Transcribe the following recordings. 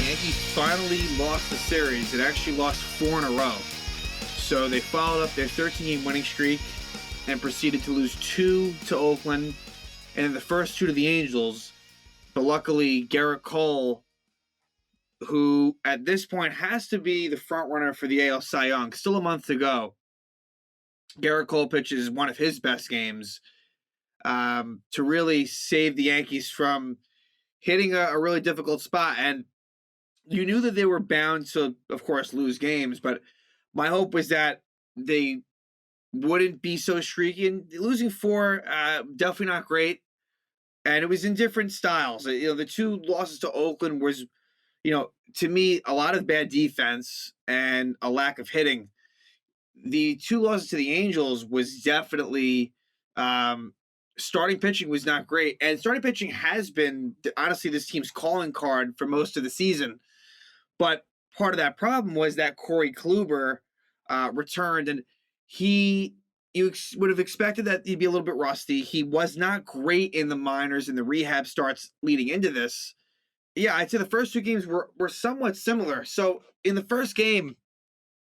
Yankees finally lost the series. It actually lost 4 in a row. So they followed up their 13-game winning streak and proceeded to lose 2 to Oakland and then the first 2 to the Angels. But luckily, Gerrit Cole, who at this point has to be the front runner for the AL Cy Young, still a month to go. Gerrit Cole pitches one of his best games to really save the Yankees from hitting a really difficult spot. And you knew that they were bound to, of course, lose games, but my hope was that they wouldn't be so streaky. And losing 4, definitely not great. And it was in different styles. The 2 losses to Oakland was, to me, a lot of bad defense and a lack of hitting. The 2 losses to the Angels was definitely starting pitching was not great. And starting pitching has been, honestly, this team's calling card for most of the season. But part of that problem was that Corey Kluber returned, and you would have expected that he'd be a little bit rusty. He was not great in the minors and the rehab starts leading into this. Yeah, I'd say the first 2 games were somewhat similar. So in the first game,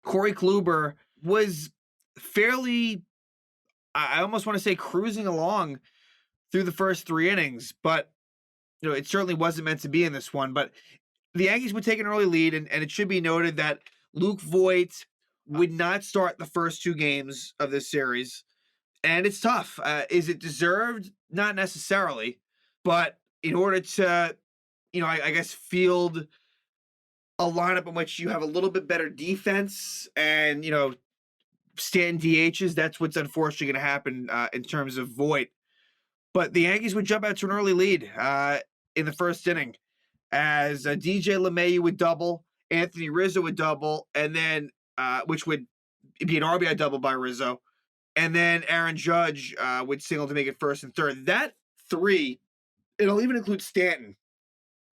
Corey Kluber was fairly, I almost want to say, cruising along through the first 3 innings, but it certainly wasn't meant to be in this one. But the Yankees would take an early lead, and it should be noted that Luke Voit would not start the first 2 games of this series. And it's tough. Is it deserved? Not necessarily. But in order to, I guess, field a lineup in which you have a little bit better defense and, stand DHs, that's what's unfortunately going to happen in terms of Voit. But the Yankees would jump out to an early lead in the first inning as DJ LeMahieu would double, Anthony Rizzo would double, and then which would be an RBI double by Rizzo. And then Aaron Judge would single to make it first and third. That 3, it'll even include Stanton.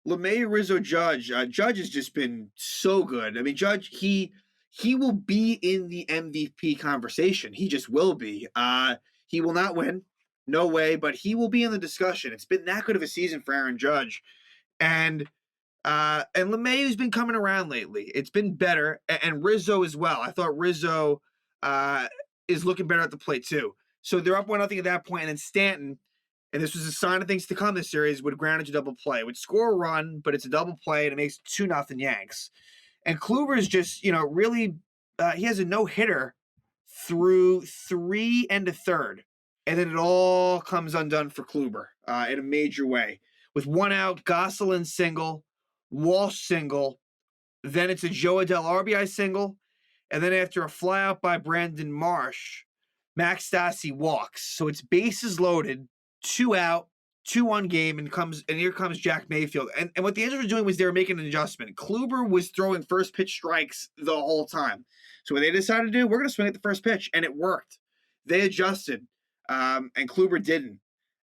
LeMahieu, Rizzo, Judge. Judge has just been so good. I mean, Judge, he will be in the MVP conversation. He just will be. He will not win. No way, but he will be in the discussion. It's been that good of a season for Aaron Judge. And LeMahieu's been coming around lately. It's been better. And Rizzo as well. I thought Rizzo is looking better at the plate too. So they're up 1-0 at that point. And then Stanton, and this was a sign of things to come this series, would ground into double play. It would score a run, but it's a double play, and it makes 2-0 Yanks. And Kluber is just, really, he has a no-hitter through 3 and a third. And then it all comes undone for Kluber in a major way. With 1 out, Gosselin single, Walsh single, then it's a Joe Adell RBI single, and then after a flyout by Brandon Marsh, Max Stassi walks. So it's bases loaded, 2 out, 2-1 game, and here comes Jack Mayfield. And what the Angels were doing was they were making an adjustment. Kluber was throwing first pitch strikes the whole time. So what they decided to do, we're going to swing at the first pitch, and it worked. They adjusted, and Kluber didn't.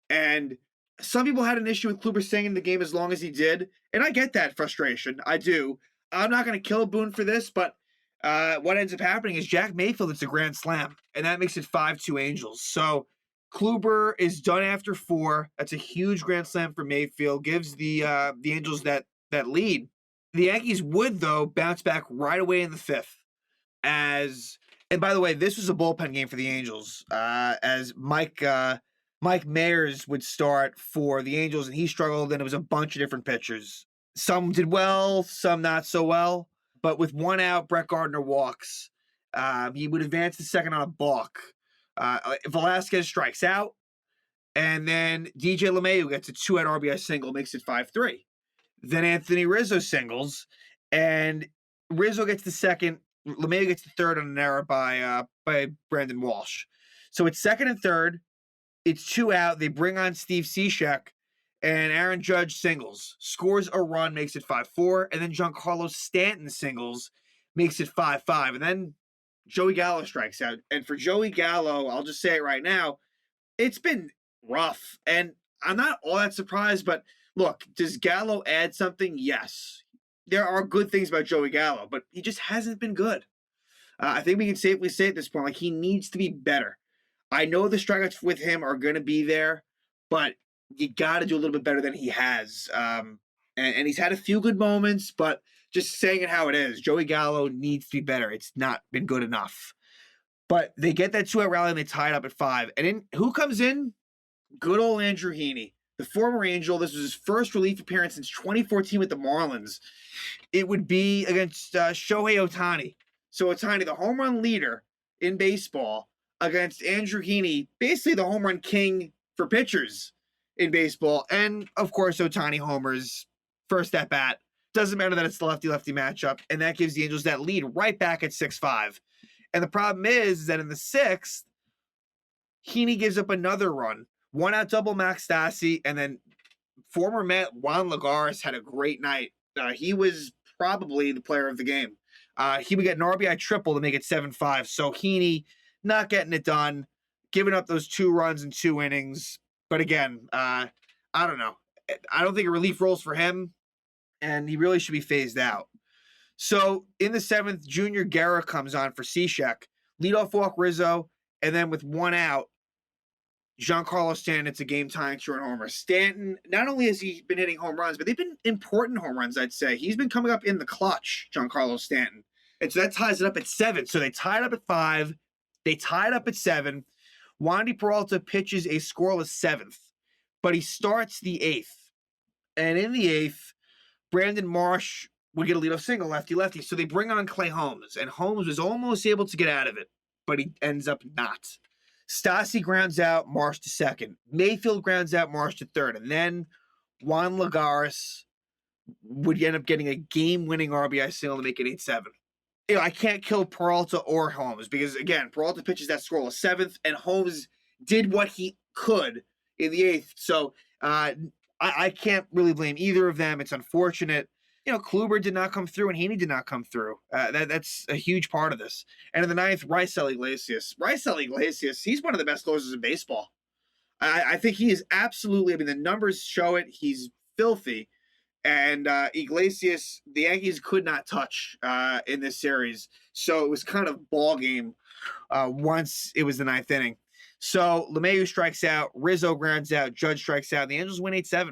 And some people had an issue with Kluber staying in the game as long as he did, and I get that frustration. I do. I'm not going to kill Boone for this, but what ends up happening is Jack Mayfield, it's a grand slam, and that makes it 5-2 Angels. So Kluber is done after 4. That's a huge grand slam for Mayfield, gives the Angels that lead. The Yankees would, though, bounce back right away in the 5th. And by the way, this was a bullpen game for the Angels, as Mike Mayers would start for the Angels, and he struggled, and it was a bunch of different pitchers. Some did well, some not so well. But with 1 out, Brett Gardner walks. He would advance to second on a balk. Velasquez strikes out, and then DJ LeMahieu gets a 2-out RBI single, makes it 5-3. Then Anthony Rizzo singles, and Rizzo gets the second. LeMahieu gets the third on an error by Brandon Walsh. So it's second and third. It's 2 out. They bring on Steve Cishek, and Aaron Judge singles, scores a run, makes it 5-4, and then Giancarlo Stanton singles, makes it 5-5, and then Joey Gallo strikes out. And for Joey Gallo, I'll just say it right now, it's been rough, and I'm not all that surprised, but look, does Gallo add something? Yes. There are good things about Joey Gallo, but he just hasn't been good. I think we can safely say at this point, like, he needs to be better. I know the strikeouts with him are going to be there, but you got to do a little bit better than he has. And he's had a few good moments, but just saying it how it is, Joey Gallo needs to be better. It's not been good enough. But they get that 2-out rally and they tie it up at 5. And then who comes in? Good old Andrew Heaney, the former Angel. This was his first relief appearance since 2014 with the Marlins. It would be against Shohei Ohtani. So Ohtani, the home run leader in baseball, against Andrew Heaney, basically the home run king for pitchers in baseball. And, of course, Ohtani homers first at bat. Doesn't matter that it's the lefty-lefty matchup, and that gives the Angels that lead right back at 6-5. And the problem is that in the 6th, Heaney gives up another run. 1-out double Max Stassi, and then former Met Juan Lagares had a great night. He was probably the player of the game. He would get an RBI triple to make it 7-5. So Heaney not getting it done, giving up those 2 runs in 2 innings. But again, I don't know. I don't think a relief rolls for him, and he really should be phased out. So in the 7th, Junior Guerra comes on for Cishek. Leadoff walk Rizzo, and then with 1 out, Giancarlo Stanton, it's a game-tying short homer. Stanton, not only has he been hitting home runs, but they've been important home runs, I'd say. He's been coming up in the clutch, Giancarlo Stanton. And so that ties it up at 7. So they tied up at 5. They tied up at 7. Wandy Peralta pitches a scoreless 7th, but he starts the 8th. And in the 8th, Brandon Marsh would get a leadoff single, lefty-lefty. So they bring on Clay Holmes, and Holmes was almost able to get out of it, but he ends up not. Stassi grounds out Marsh to 2nd. Mayfield grounds out Marsh to 3rd. And then Juan Lagares would end up getting a game-winning RBI single to make it 8-7. You know, I can't kill Peralta or Holmes because, again, Peralta pitches that scoreless 7th, and Holmes did what he could in the 8th. So I can't really blame either of them. It's unfortunate. You know, Kluber did not come through and Heaney did not come through. That's a huge part of this. And in the 9th, Raisel Iglesias, he's one of the best closers in baseball. I think he is absolutely, I mean, the numbers show it. He's filthy. And Iglesias, the Yankees could not touch in this series. So it was kind of ball game once it was the 9th inning. So LeMahieu strikes out, Rizzo grounds out, Judge strikes out, and the Angels win 8-7.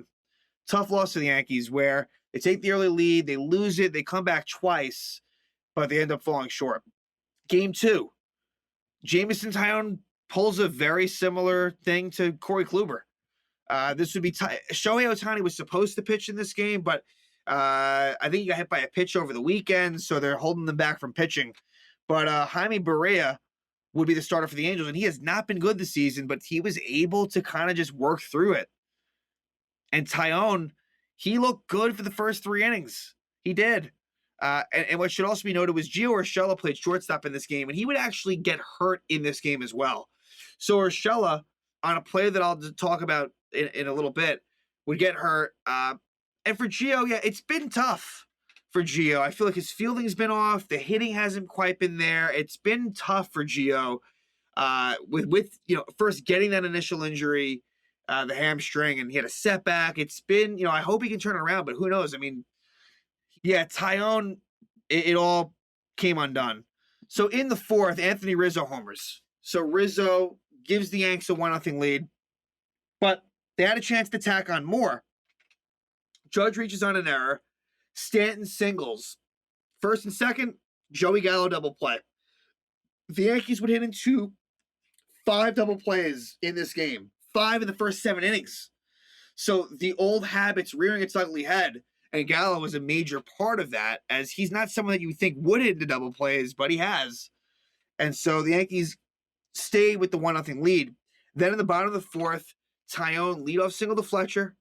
Tough loss for the Yankees where they take the early lead, they lose it, they come back twice, but they end up falling short. Game 2, Jameson Taillon pulls a very similar thing to Corey Kluber. This would be Shohei Ohtani was supposed to pitch in this game, but I think he got hit by a pitch over the weekend, so they're holding them back from pitching. But Jaime Barria would be the starter for the Angels, and he has not been good this season, but he was able to kind of just work through it. And Taillon, he looked good for the first 3 innings. He did. And what should also be noted was Gio Urshela played shortstop in this game, and he would actually get hurt in this game as well. So Urshela, on a play that I'll talk about in a little bit, would get hurt. And for Gio, yeah, it's been tough for Gio. I feel like his fielding's been off. The hitting hasn't quite been there. It's been tough for Gio with you know, first getting that initial injury, the hamstring, and he had a setback. It's been, you know, I hope he can turn it around, but who knows? I mean, yeah, Taillon, it all came undone. So in the 4th, Anthony Rizzo homers. So Rizzo gives the Yanks a 1-0 lead, but they had a chance to tack on more. Judge reaches on an error. Stanton singles. 1st and 2nd, Joey Gallo double play. The Yankees would hit into 5 double plays in this game. 5 in the first 7 innings. So the old habits rearing its ugly head, and Gallo was a major part of that, as he's not someone that you would think would hit into double plays, but he has. And so the Yankees stayed with the 1-0 lead. Then in the bottom of the 4th, Taillon leadoff single to Fletcher.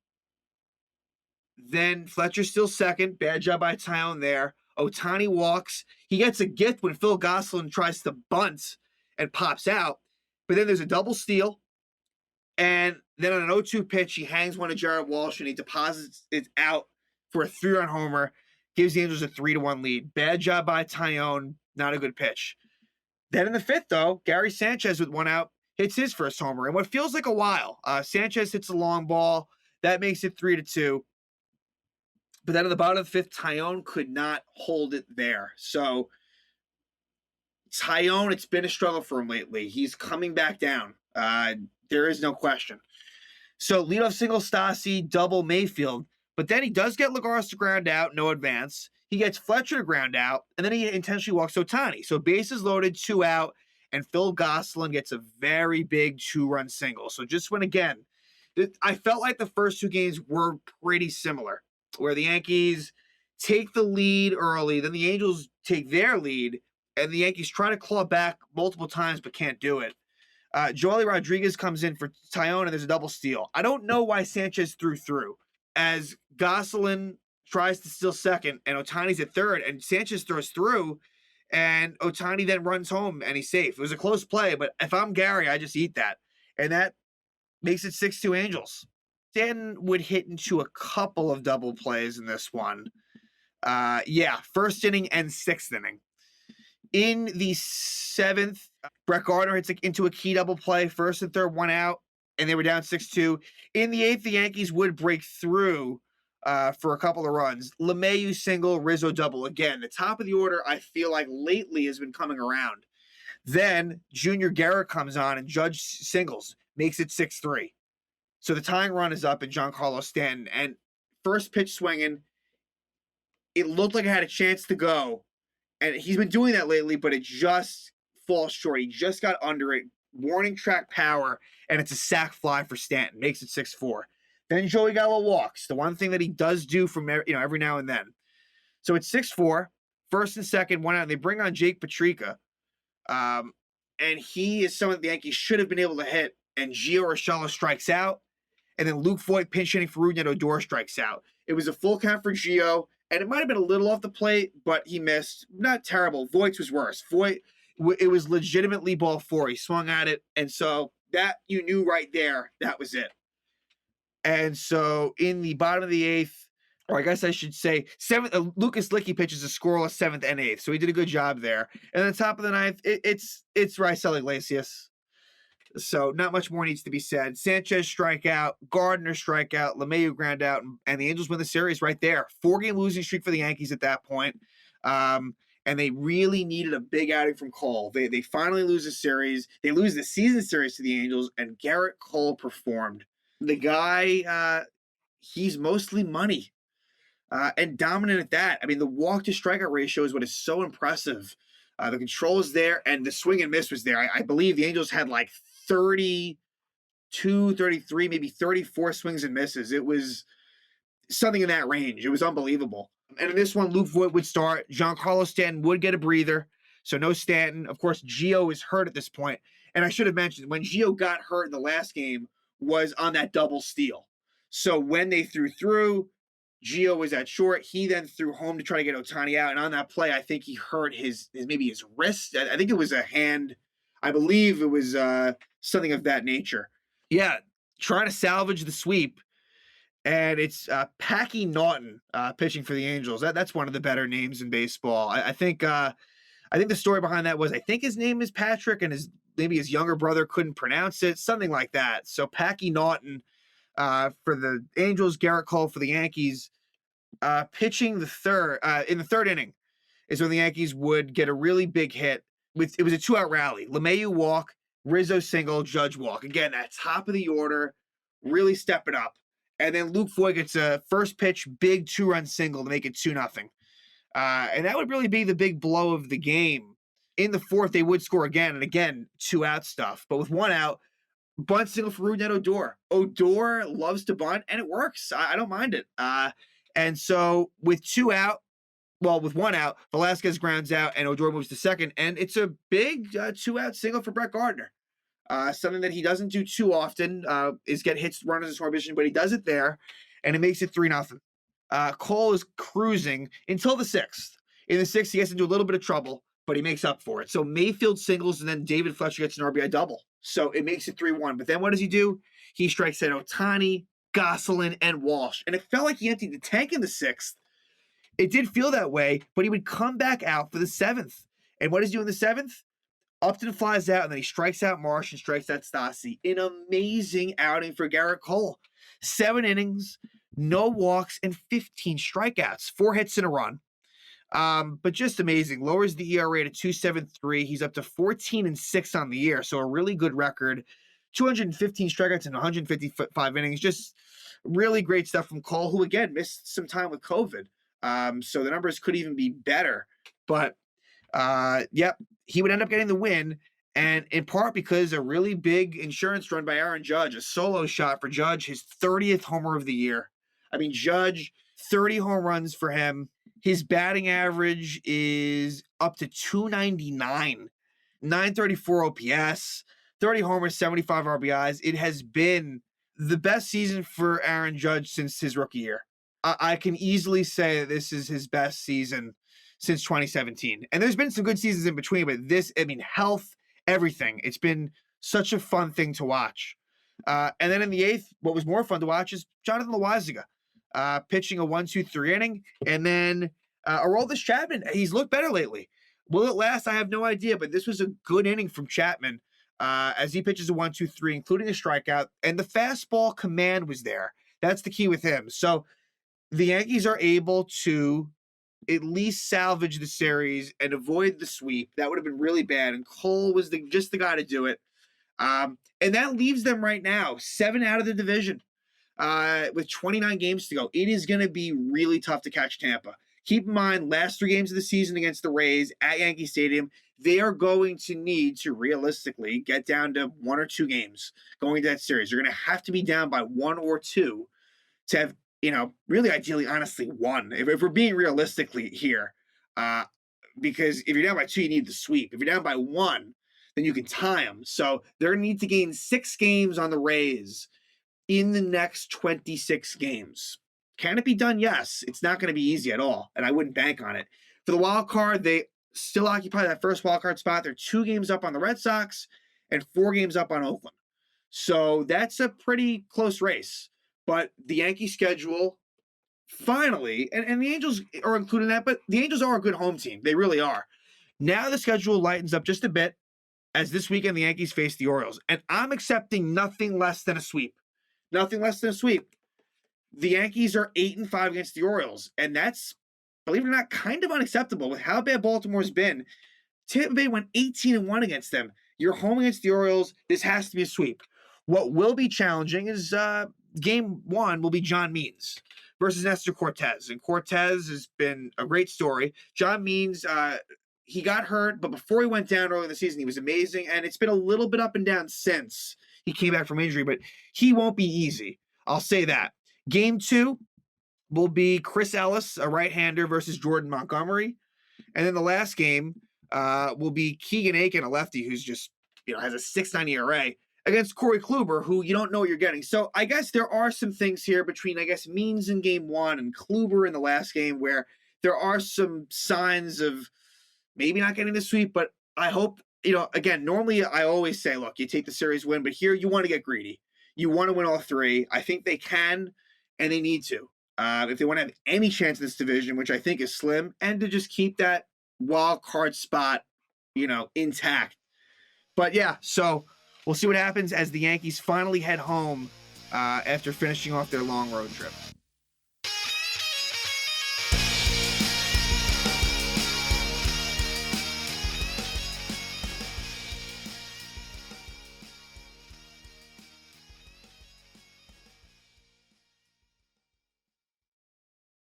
Then Fletcher's still second. Bad job by Taillon there. Ohtani walks. He gets a gift when Phil Gosselin tries to bunt and pops out. But then there's a double steal. And then on an 0-2 pitch, he hangs one to Jared Walsh and he deposits it out for a 3-run homer. Gives the Angels a 3-1 lead. Bad job by Taillon. Not a good pitch. Then in the 5th, though, Gary Sanchez with 1 out hits his first homer in what feels like a while. Sanchez hits a long ball. That makes it 3-2. But then at the bottom of the 5th, Taillon could not hold it there. So Taillon, it's been a struggle for him lately. He's coming back down. There is no question. So leadoff single Stassi, double Mayfield. But then he does get Lagares to ground out, no advance. He gets Fletcher to ground out, and then he intentionally walks Ohtani. So bases loaded, 2 out, and Phil Gosselin gets a very big 2-run single. So just when, again, I felt like the first 2 games were pretty similar, where the Yankees take the lead early, then the Angels take their lead, and the Yankees try to claw back multiple times but can't do it. Joely Rodriguez comes in for Tyone, and there's a double steal. I don't know why Sanchez threw, as Gosselin tries to steal second, and Ohtani's at third, and Sanchez throws through, and Ohtani then runs home, and he's safe. It was a close play, but if I'm Gary, I just eat that. And that makes it 6-2 Angels. Stanton would hit into a couple of double plays in this one. First inning and sixth inning. In the seventh, Brett Gardner hits into a key double play, first and third, 1 out, and they were down 6-2. In the eighth, the Yankees would break through for a couple of runs. LeMahieu single, Rizzo double. Again, the top of the order, I feel like lately has been coming around. Then Junior Guerra comes on and Judge singles, makes it 6-3. So the tying run is up in Giancarlo Stanton, and first pitch swinging, it looked like it had a chance to go. And he's been doing that lately, but it just falls short. He just got under it. Warning track power, and it's a sac fly for Stanton. Makes it 6-4. Then Joey Gallo walks. The one thing that he does do from every now and then. So it's 6-4. First and second, 1 out. And they bring on Jake Patrica. And he is someone that the Yankees should have been able to hit. And Gio Urshela strikes out. And then Luke Voit pinch hitting for Rougned Odor strikes out. It was a full count for Gio. And it might have been a little off the plate, but he missed. Not terrible. Voigt's was worse. Voit, it was legitimately ball 4. He swung at it. And so that, you knew right there, that was it. And so in the bottom of the eighth, or I guess I should say, seventh, Lucas Licky pitches a scoreless 7th and 8th. So he did a good job there. And then the top of the ninth, it's Raisel Iglesias. So not much more needs to be said. Sanchez strikeout, Gardner strikeout, LeMahieu ground out, and the Angels win the series right there. 4-game losing streak for the Yankees at that point. And they really needed a big outing from Cole. They finally lose the series. They lose the season series to the Angels, and Garrett Cole performed. The guy, he's mostly money. And dominant at that. I mean, the walk to strikeout ratio is what is so impressive. The control is there, and the swing and miss was there. I believe the Angels had like 32, 33, maybe 34 swings and misses. It was something in that range. It was unbelievable. And in this one, Luke Voit would start. Giancarlo Stanton would get a breather. So no Stanton. Of course, Gio is hurt at this point. And I should have mentioned, when Gio got hurt in the last game was on that double steal. So when they threw, Gio was at short. He then threw home to try to get Ohtani out. And on that play, I think he hurt his wrist. I think it was a hand. I believe it was something of that nature. Yeah, trying to salvage the sweep. And it's Packy Naughton pitching for the Angels. That's one of the better names in baseball. I think the story behind that was, I think his name is Patrick, and maybe his younger brother couldn't pronounce it, something like that. So Packy Naughton for the Angels, Garrett Cole for the Yankees, pitching the third in the third inning is when the Yankees would get a really big hit. It was a 2-out rally. LeMahieu walk, Rizzo single, Judge walk. Again, that top of the order, really step it up. And then Luke Voit gets a first pitch, big 2-run single to make it 2-0. And that would really be the big blow of the game. In the fourth, they would score again, and again, 2-out stuff. But with 1 out, bunt single for Rougned Odor. Odor loves to bunt, and it works. I don't mind it. And so with 2 out, with 1 out, Velasquez grounds out, and Odor moves to second. And it's a big 2-out single for Brett Gardner. Something that he doesn't do too often is get hits, runners in scoring position, but he does it there, and it makes it 3-0. Cole is cruising until the 6th. In the 6th, he gets into a little bit of trouble, but he makes up for it. So Mayfield singles, and then David Fletcher gets an RBI double. So it makes it 3-1. But then what does he do? He strikes out Ohtani, Gosselin, and Walsh. And it felt like he emptied the tank in the 6th. It did feel that way, but he would come back out for the 7th. And what does he do in the 7th? Upton flies out, and then he strikes out Marsh and strikes out Stassi. An amazing outing for Garrett Cole. 7 innings, no walks, and 15 strikeouts. 4 hits in a run. But just amazing. Lowers the ERA to 2.73. He's up to 14-6 on the year, so a really good record. 215 strikeouts in 155 innings. Just Really great stuff from Cole, who again missed some time with COVID. So the numbers could even be better. But yep, he would end up getting the win. And in part because a really big insurance run by Aaron Judge, a solo shot for Judge, his 30th homer of the year. I mean, Judge, 30 home runs for him. His batting average is up to 299, 934 OPS, 30 homers, 75 RBIs. It has been the best season for Aaron Judge since his rookie year. I can easily say that this is his best season since 2017. And there's been some good seasons in between, but this, I mean, health, everything. It's been such a fun thing to watch. And then in the eighth, what was more fun to watch is Jonathan Loaisiga pitching a 1-2-3 inning. And then Aroldis Chapman, he's looked better lately. Will it last? I have no idea, but this was a good inning from Chapman as he pitches a 1-2-3, including a strikeout. And the fastball command was there. That's the key with him. So the Yankees are able to at least salvage the series and avoid the sweep. That would have been really bad. And Cole was just the guy to do it. And that leaves them right now 7 out of the division with 29 games to go. It is going to be really tough to catch Tampa. Keep in mind, last 3 games of the season against the Rays at Yankee Stadium, they are going to need to realistically get down to 1 or 2 games going into that series. They're going to have to be down by 1 or 2 to have, really ideally, honestly, 1. If we're being realistically here, because if you're down by 2, you need the sweep. If you're down by 1, then you can tie them. So they're going to need to gain 6 games on the Rays in the next 26 games. Can it be done? Yes. It's not going to be easy at all, and I wouldn't bank on it. For the wild card, they still occupy that first wild card spot. They're 2 games up on the Red Sox and 4 games up on Oakland. So that's a pretty close race. But the Yankee schedule, finally, and the Angels are included in that, but the Angels are a good home team. They really are. Now the schedule lightens up just a bit as this weekend the Yankees face the Orioles. And I'm accepting nothing less than a sweep. Nothing less than a sweep. The Yankees are 8-5 against the Orioles. And that's, believe it or not, kind of unacceptable with how bad Baltimore's been. Tampa Bay went 18-1 against them. You're home against the Orioles. This has to be a sweep. What will be challenging is game 1 will be John Means versus Nestor Cortez. And Cortez has been a great story. John Means, he got hurt, but before he went down early in the season, he was amazing. And it's been a little bit up and down since he came back from injury, but he won't be easy. I'll say that. Game 2 will be Chris Ellis, a right-hander, versus Jordan Montgomery. And then the last game will be Keegan Aiken, a lefty who's just, has a 6.9 ERA, against Corey Kluber, who you don't know what you're getting. So I guess there are some things here between, Means in game 1 and Kluber in the last game where there are some signs of maybe not getting the sweep, but I hope, again, normally I always say, look, you take the series win, but here you want to get greedy. You want to win all 3. I think they can, and they need to. If they want to have any chance in this division, which I think is slim, and to just keep that wild card spot, intact. But yeah, so we'll see what happens as the Yankees finally head home after finishing off their long road trip.